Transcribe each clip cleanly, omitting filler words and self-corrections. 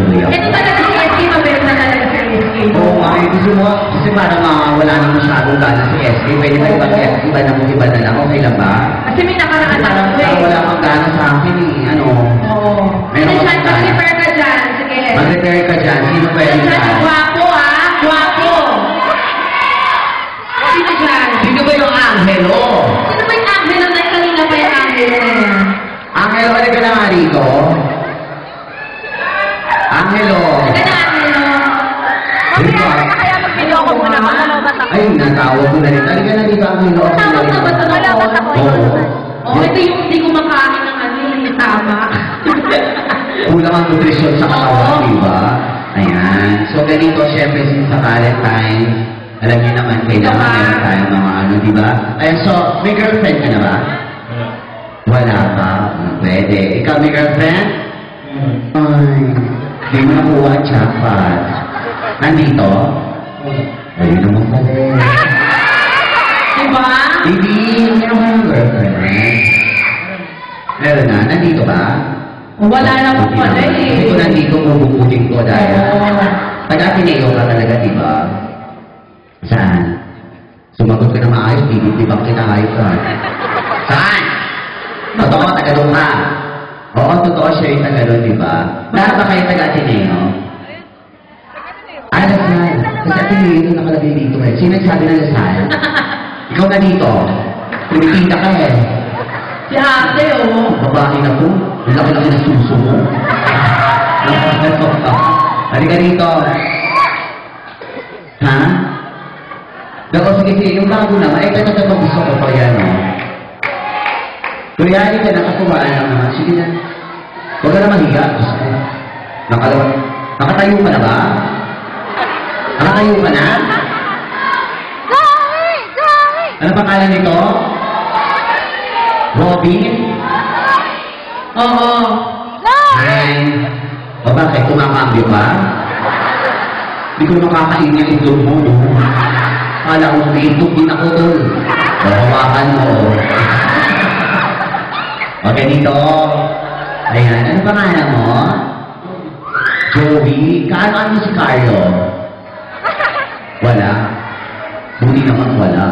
tuloy ako. Ito talaga si SK, mabait na talaga si SK. Oo nga, gusto mo, kasi parang wala na masyadong gana si SK. Pwede ba iba na lang, okay lang ba? Kasi may nakaraan Parang ako eh. wala kang gana sa akin eh, ano. Oo. Meron Sino ka dyan? gana. Mag-repair ka dyan. Sige. Mag-repair ka dyan, sino pwede Sino dyan? ka? Guwapo ah! Guwapo! Sino dyan? Sino ba yung Angelo? Sino ba yung Angelo na kanina pa yung Angelo na yan? Angelo, ano ka na nga rito? Angelo! Sige na, Angelo. Dito ah. Kaya mag-video ko muna kung nalabas ako. Ay, natawag ko na rin. Halika na dito, Angelo. Tawag na ba ito? Nalabas ako. Oo. Oo, ito yung hindi kumakain ng ano, yung tama. Kulang ang nutrisyon sa katawan, di ba? Ayan. So, ganito, syempre, since sa Valentine, alam niyo naman, kailangan meron tayong mga ano, di ba? Ayan, so, may girlfriend ka na ba? Wala pa. Pwede. Ikaw, may girlfriend? Ay, hindi mo nakuha ang jackpot. Nandito? Ayun naman pala. Diba? Hindi, meron kayong girlfriend. Meron na? Nandito ba? Wala na po pala eh. Kasi kung nandito, bubukutin ko dahil taga-Ateneo ka talaga, di ba? Saan? Sumagot ka na maayos, bibig-bibang kita ayos ka. Saan? Totoo, taga-doon ka. Oo, totoo siya yung taga-doon, di ba? Lahat ba kayo taga-Ateneo? Lasal. Kasi Ateneo nakalagay dito eh. Sino nagsabi ng Lasal? Ikaw na dito. Tumitinda ka eh. Si ate, oh. Babae na po. Ang laki-laki na suso mo. Halika dito. Ha? Dako, sige, yung bago naman. Ito gusto ko pa yan, oh. Kuya, ka nakakuhaan lang naman. Sige na. Huwag ka na mahiga. Gusto ko. Nakatayo ka na ba? Nakatayo ka na? Gary! Gary! Ano pangalan nito? Robin? Oo. Hi. O bakit? Kumakambyo ka? Hindi ko makakain yung itlog mo, no? Kala ko may itlog din ako doon. O, hawakan mo. O, ganito. Ayan. Ano pangalan mo? Joey. Kaano si Carlo? Wala. Buti naman wala.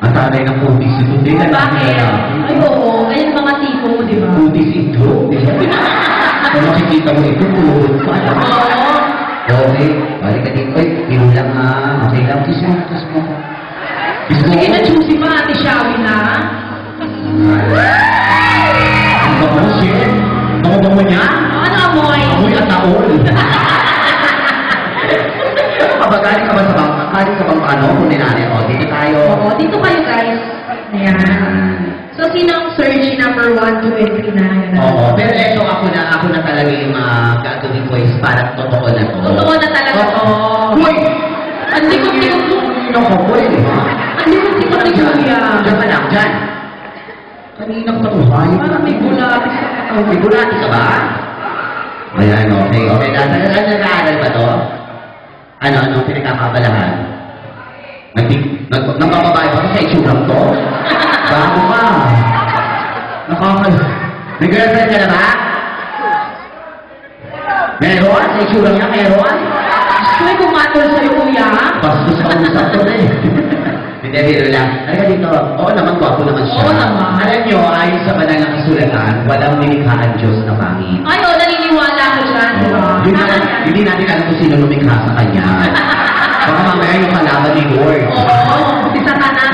Ang tanay ng putis ito. Hindi na Bakit? Ay, oo. Ganyan mga tipo mo, di ba? Putis ito. Kung makikita mo ito, pulot pa. Oo. Okay. Balik ka dito. Ay, yun lang ha. Okay lang. Kiss mo. Kiss mo. Kiss mo. Sige na, choosy pa, ate Shawi na. Ang bango, shit. Bango-bango niya? Ano amoy? Amoy at taon. Galing ka ba sa bang? Galing ka bang ano? Kung ninari. O, dito tayo. Oo, dito kayo guys. Ayan. So, sino ang search number 1, 2, and 3 na? Oo. Pero eto, ako na talaga yung gagawin ko is parang totoo na to. Totoo na talaga to. Uy! Ang likod-likod mo. Kanino ko po eh? Ang likod-likod ni Kuya. Diyan ka lang, dyan. Kanina pa to. Parang may bulatis sa katawan. May bulati ka ba? Ayan, okay. Okay, nag-aaral ba to? Ano pinagkakabalahan? Nagpapabahay pa sa itsurang to? Bago ka. May girlfriend ka na ba? Meron? Sa itsurang niya, meron? Gusto may kumatol sa'yo, Kuya? Bastos ka usap to eh. Hindi, biro lang. Halika dito. Oo naman, gwapo naman siya. Oo naman. Alam nyo, ayon sa banal na kasulatan, walang nilikhaan Diyos na pangit. Ay, oo, naniniwala ko dyan, di ba? Hindi natin alam kung sino lumikha sa kanya. Baka mamaya yung kalaban ni Lord. Oo, si Satanas.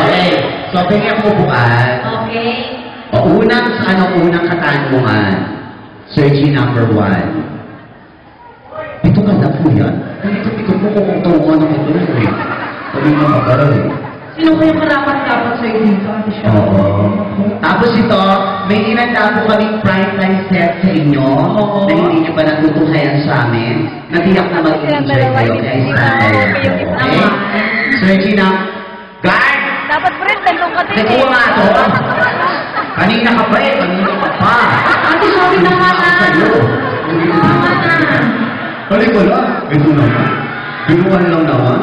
Okay. So, bigyan ko bukas. Okay. O, unang katanungan. Searching number 1. Ito ka na po yan. Ito mo kung tungo ng ito. Sabi mo magaral eh. Sino kayo karapat-dapat sa'yo dito, ate Shawi? Oo. Tapos ito, may inanda po kaming prime time set sa inyo Oo. na hindi nyo pa natutunghayan sa amin. Natiyak na mag-enjoy kayo kaya standby na po. Okay? Searching na. Guard! Dapat friend, tandong ka din Nakuha nga ito. Kanina ka pa eh. Kanina ka pa. Ate Shawi na nga na. Sa'yo. Tama na. Balik ko lang. Ito naman. Binuhan lang naman.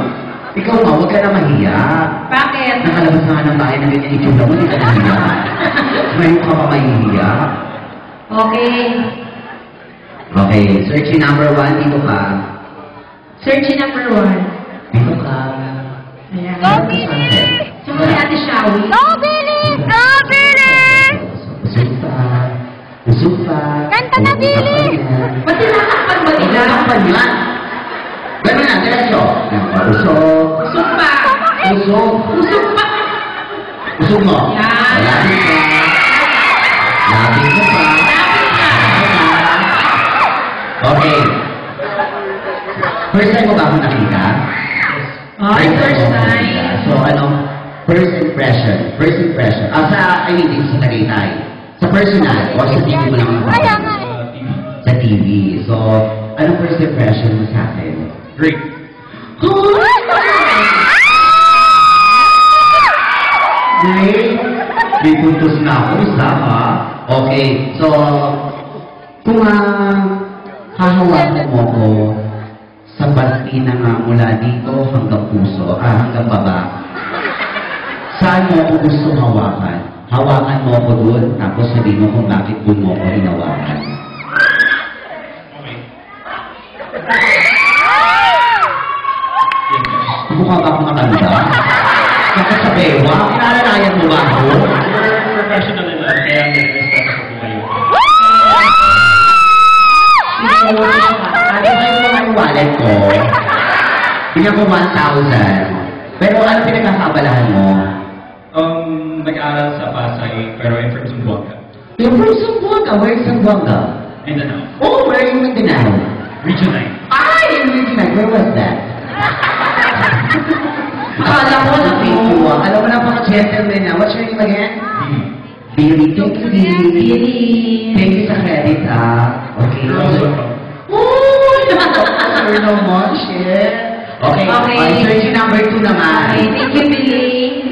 Ikaw nga, huwag ka na mahiya. Bakit? Nakalabas na nga ng bahay na ganyan itsura mo, hindi ka nahiya. Ngayon ka pa mahihiya. Okay. Okay, searching number 1, dito ka. Searching number 1. Dito ka. Ayan. Go, Billy! Saka si Ate Shawi. Go, Billy! Go, Billy! Usog pa. Usog pa. Kanta na, Billy! Ba't tinakakpan ba nila? Tinakpan yan. Ganun na, diretso. Usog. Usok pa. Usog. Usok pa. Usog mo. Yan. Labing ka. Labing mo pa. Lapit ka. Okay. First time mo ba ako nakita? Ay, first time. So, ano? First impression. First impression. Sa, I mean, sa Tagaytay. Sa personal, o sa TV mo lang ako? Kaya nga eh. Sa TV. So, anong first impression mo sa akin? Great. Great. May puntos na ako, isa ha? Okay. So, kung hahawakan mo ko sa basti na nga mula dito hanggang puso, hanggang baba, saan mo ako gusto hawakan? Hawakan mo ako doon, tapos sabihin mo kung bakit doon mo ako hinawakan. Okay. Mukha ba akong matanda? Kaya sa bewa, kinalalayan mo ba ako? Professional na lang, kaya nag-respect ako po kayo. Ano yung wallet ko? Bigyan ko 1,000. Pero ano pinagkakabalahan mo? Nag-aaral sa Pasay, pero I'm from Zamboanga. You're from Zamboanga. Where is Zamboanga? Mindanao. Oh, where are you in Mindanao? Region 9. Ay, in Region 9. Where was that? Akala ko na video. Alam mo na pang-gentleman na. What's your name again? Billy. Thank you, Billy. Thank you sa credit, Okay. Oh, you're no more shit. Okay. Okay. Searching number 2 naman. Okay, thank you, Billy.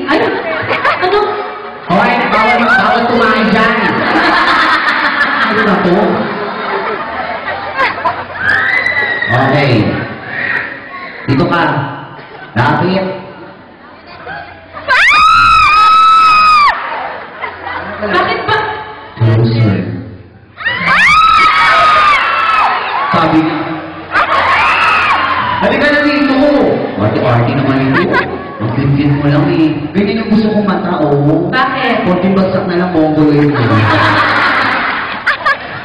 Ay, ano? Okay, bawal tumahin dyan. Ano na to? Okay. Dito ka. Lapit. Bakit ba? Closer. Sabi niya. Halika na dito. Party naman ito. Mag-gin mo lang eh. Ganyan yung gusto kong mata, oh. Bakit? Konting bagsak na lang mongol yun.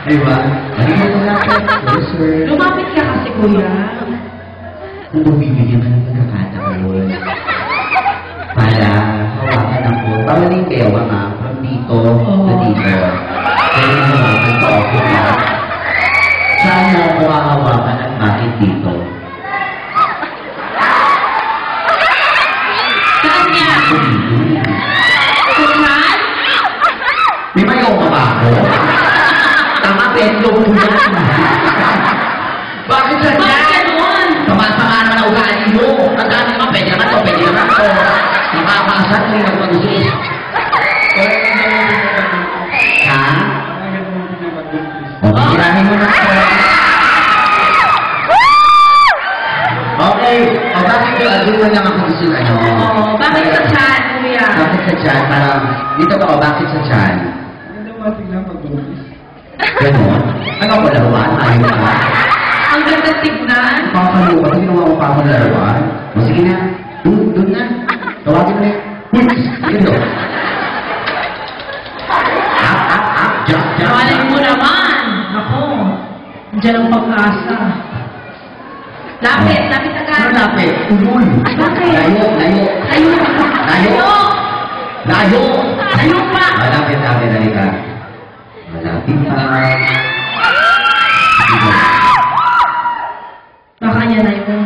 Diba? Halika na lang. Closer. Lumapit ka kasi, kuya. Kung bumibigyan ka ng pagkakataon. Para hawakan ako. Pawaling kayo nga. From dito sa dito. Kaya hawakan ko ako na. Saan mo ako hahawakan at bakit dito? Saan niya? Ako dito. Saan? May mayaw ka ba ako? Tama, petlo ko yan. Bakit sa Bakit ganun? Sama-sama naman ang ugali mo. Ang dami naman, pwede naman to, pwede naman to. Nakakasat mo yung nagpag-usus. Ha? O, bigirahin mo na ako. Okay. O, bakit yung doon lang ako gusto ano? Oo, bakit sa chan, kuya? Bakit sa tiyan? Parang, dito ka, o, bakit sa tiyan? Ganon? Ano ko, laruan? Ayaw ka? Ang ganda tignan. Papaluan, hindi naman ako papalaruan. O sige na, doon na. Tawagin mo na yun. Yun doon. Up, jump. Malay mo naman. Ako. Diyan ang pag-asa. Lapit Ano agad. lapit? Ulul. Bakit? Layo. Layo pa. Malapit, halika. Malapit pa. Baka niya na yun.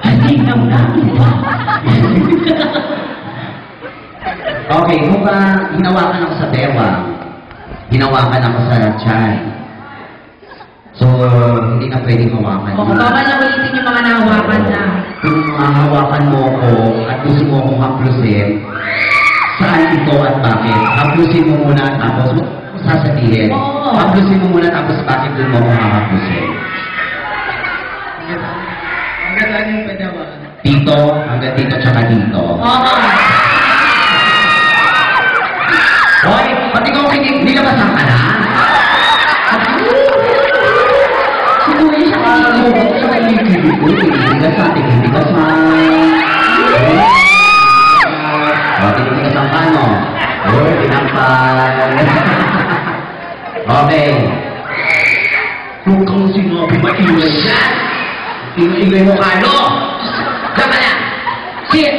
Alin ang nakuha. Okay, kung hinawakan ako sa bewang, hinawakan ako sa tiyan. So, hindi na pwedeng hawakan. Oo, bawal na ulitin yung mga nahawakan na. Kung hawakan mo ako at gusto mo akong haplusin, saan ito at bakit? Haplusin mo muna tapos mo sasabihin. Oo. Haplusin mo muna tapos bakit doon mo akong hahaplusin? Hanggang saan yung pwede hawakan? Dito, hanggang dito, tsaka dito. Oo. Hoy, pati ko kinig Huwag sa malikid ito. Tinigas sa ating tinigas ha. Tinigas ang pano. Tinampal. Okay. Huwag kang sinabi maingay yan. Ingay mo kano. Tama na. Sit.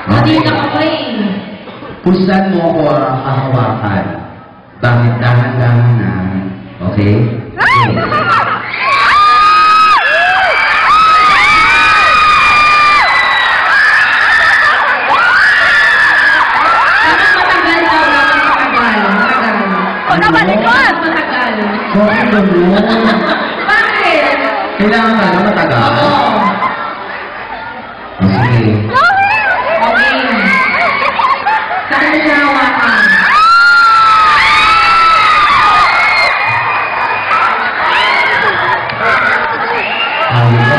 Madina ka pa eh. Kung saan mo ako hahawakan, bakit dahan-dahan na? Okay? Okay. Dapat matagal daw, dapat matagal. Matagal. O, nabalikot! Matagal. Bakit ganun? Bakit? Kailangan ka na matagal? Oo. O, sige. Okay. Saan mo siya hawakan?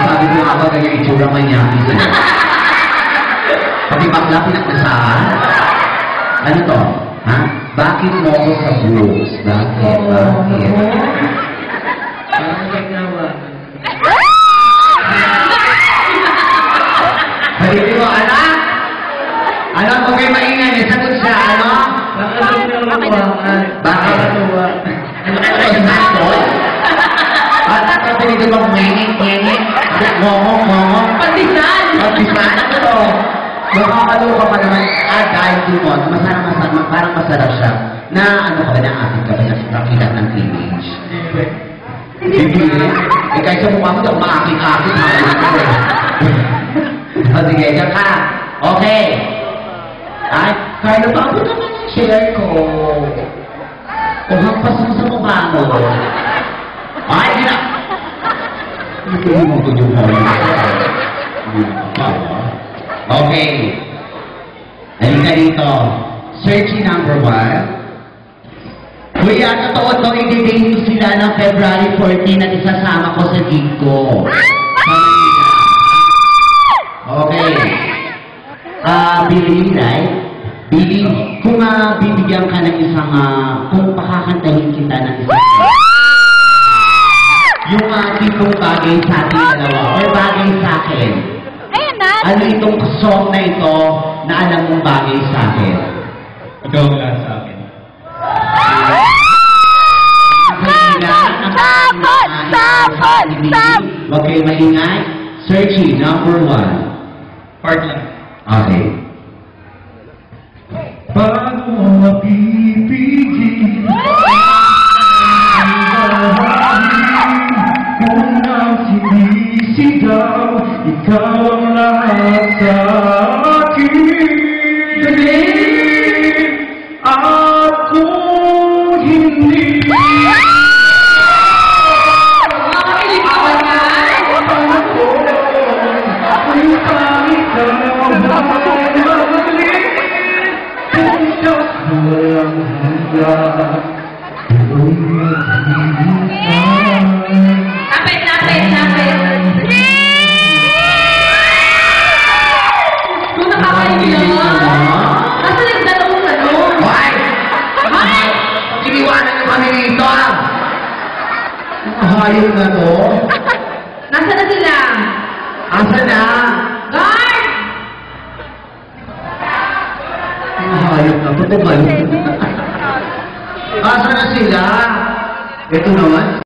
Sabi ko nga ba ganyan itsura manyaki sa'yo? Pati bakla pinagnasahan? Ano to? Ha? Bakit mo ako sa blues? Bakit? Bakit? Haliti mo, anak! Anak, huwag kayo maingay. May sagot siya, ano? Bakit? Ano yung hapon? At ang pinigil mong ngengeng, ngongong. Pantisan! Pagpisan ako to. Makakaloka pa naman. Dahil dumon, parang masarap siya. Na ano ka ba, na-akit ka ba na nakita ng teenage? Hindi. Eh, kahit sa mukha mo daw, maakit-akit. Sige, ka ka. Okay. Ay, Carlo, bago naman yung share ko. O, hampas mo sa mukha mo. Ay, gina! Hindi mo ko yung okay. Halika dito. Searching number 1. Kuya, totoo to, i-date sila ng February 14 at isasama ko sa gig ko. Sa Manila. Okay. Billy, right? Billy, kung bibigyan ka ng isang, kung pakakantahin kita ng isang, yung tipong bagay sa ating dalawa, or bagay sa akin, Ayun na! ano itong song na ito na alam mong bagay sa akin? Ikaw ang lahat sa akin. Sapot! Sapot! Sapot! Huwag kayo maingay. Searching, number 1. Part lang. Okay. Bago mapipigil kung nagsisigaw, ikaw ang lahat sa akin. At kung hindi Makakilipawan nga. Lapit, lapit, lapit. Kung nakakaibigan, nasa nagdalawang tanong. Hoy! Ay! Iniwanan niyo kami dito! Ang hayop na to. Nasa na sila? Asa na? Guard! Ang hayop na to. Tumal. Asa na sila? Ito naman.